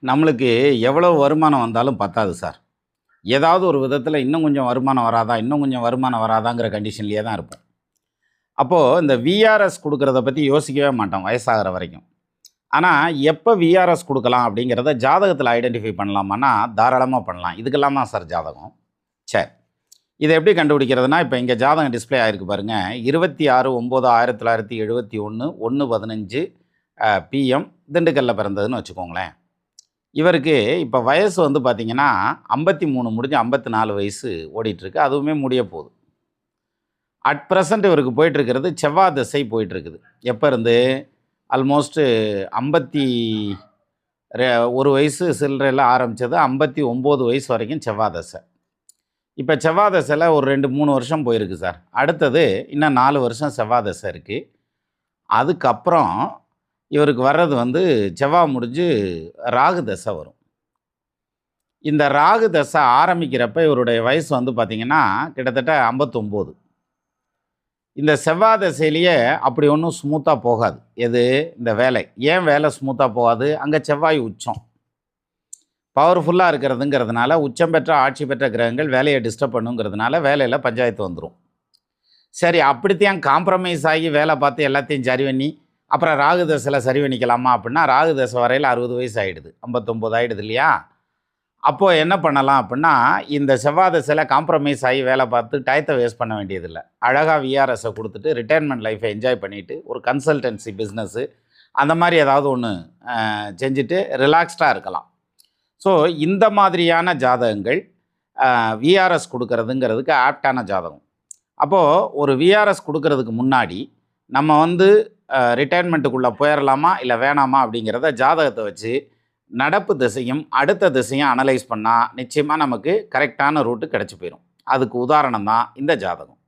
நம்மளுக்கு எவ்வளவு வருமானம் வந்தாலும் பத்தாது சார். ஏதாவது ஒரு விதத்தில இன்னும் கொஞ்சம் வருமானம் வராதா, இன்னும் கொஞ்சம் வருமானம் வராதாங்கிற கண்டிஷன்லேயே தான் இருப்போம். அப்போ இந்த விஆர்எஸ் குடுக்கிறத பத்தி யோசிக்கவே மாட்டோம் வயசாகுற வரைக்கும். ஆனா, எப்ப விஆர்எஸ் குடுக்கலாம் அப்படிங்கிறத ஜாதகத்தில ஐடென்டிஃபை பண்ணலாமான்னா, தாராளமா பண்ணலாம். இதுக்கெல்லாம் தான் சார் ஜாதகம். சரி. இத எப்படி கண்டுபிடிக்கிறதுனா, இப்ப இங்க ஜாதகம் டிஸ்ப்ளே ஆயிருக்கு பாருங்க. 26/9/1971 1:15 பிஎம் திண்டுக்கல்ல பிறந்ததுன்னு வச்சுக்கோங்களேன். இவருக்கு இப்ப வயசு வந்து பார்த்தீங்கன்னா, 53 முடிஞ்சு 54 வயசு ஓடிட்டுருக்கு. அதுவுமே முடிய போகுது. அட் பிரசன்ட் இவருக்கு போயிட்டுருக்கிறது செவ்வாய் திசை போயிட்டுருக்குது. எப்ப இருந்து? ஆல்மோஸ்ட் 51 வயசு சில்லறையில ஆரம்பிச்சது. 59 வயசு வரைக்கும் செவ்வாய் தசை. இப்ப செவ்வாய் தசையில ஒரு 2, 3 வருஷம் போயிருக்கு சார். அடுத்தது இன்னும் 4 வருஷம் செவ்வாய் தசை இருக்கு. அதுக்கப்புறம் இவருக்கு வர்றது வந்து செவ்வாய் முடிஞ்சு ராகு தசை வரும். இந்த ராகு தசை ஆரம்பிக்கிறப்ப இவருடைய வயசு வந்து பார்த்தீங்கன்னா, கிட்டத்தட்ட 59. இந்த செவ்வாய் தசையிலேயே அப்படி ஒண்ணும் ஸ்மூத்தா போகாது. எது? இந்த வேலை. ஏன் வேலை ஸ்மூத்தா போகாது? அங்க செவ்வாய் உச்சம். பவர்ஃபுல்லா இருக்கிறதுங்கிறதுனால, உச்சம் பெற்ற, ஆட்சி பெற்ற கிரகங்கள் வேலைய டிஸ்டர்ப் பண்ணுங்கிறதுனால, வேலையில பஞ்சாயத்து வந்துரும். சரி அப்படித்தான் காம்ப்ரமைஸ் ஆகி வேலை பார்த்து எல்லாத்தையும் சரி பண்ணி, அப்புறம் ராகு தசையில சரி பண்ணிக்கலாமா அப்படின்னா, ராகு தசை வரையில 60 வயசு ஆயிடுது. 59 ஆயிடுது இல்லையா? அப்போ என்ன பண்ணலாம் அப்படின்னா, இந்த செவ்வாய் தசையில காம்ப்ரமைஸ் ஆகி வேலை பார்த்து டயத்தை வேஸ்ட் பண்ண வேண்டியதில்ல. அழகா விஆர்எஸை குடுத்துட்டு, ரிட்டயர்மென்ட் லைஃபை என்ஜாய் பண்ணிட்டு, ஒரு கன்சல்டன்சி பிசினஸ் அந்த மாரி ஏதாவது ஒண்ணு செஞ்சுட்டு ரிலாக்ஸ்டா இருக்கலாம். ஸோ இந்த மாதிரியான ஜாதகங்கள் விஆர்எஸ் குடுக்கிறதுங்கிறதுக்கு ஆப்ட்டான ஜாதகம். அப்போ ஒரு விஆர்எஸ் குடுக்கிறதுக்கு முன்னாடி, நம்ம வந்து ரிட்டயர்மென்ட்டுக்குள்ள போயிறலாமா, இல்ல வேணாமா அப்படிங்கிறத ஜாதகத்த வச்சு, நடப்பு திசையும், அடுத்த திசையும் அனலைஸ் பண்ணா, நிச்சயமா நமக்கு கரெக்ட்டான ரூட் கிடைச்சு போயிரும். அதுக்கு உதாரணம் தான் இந்த ஜாதகம்.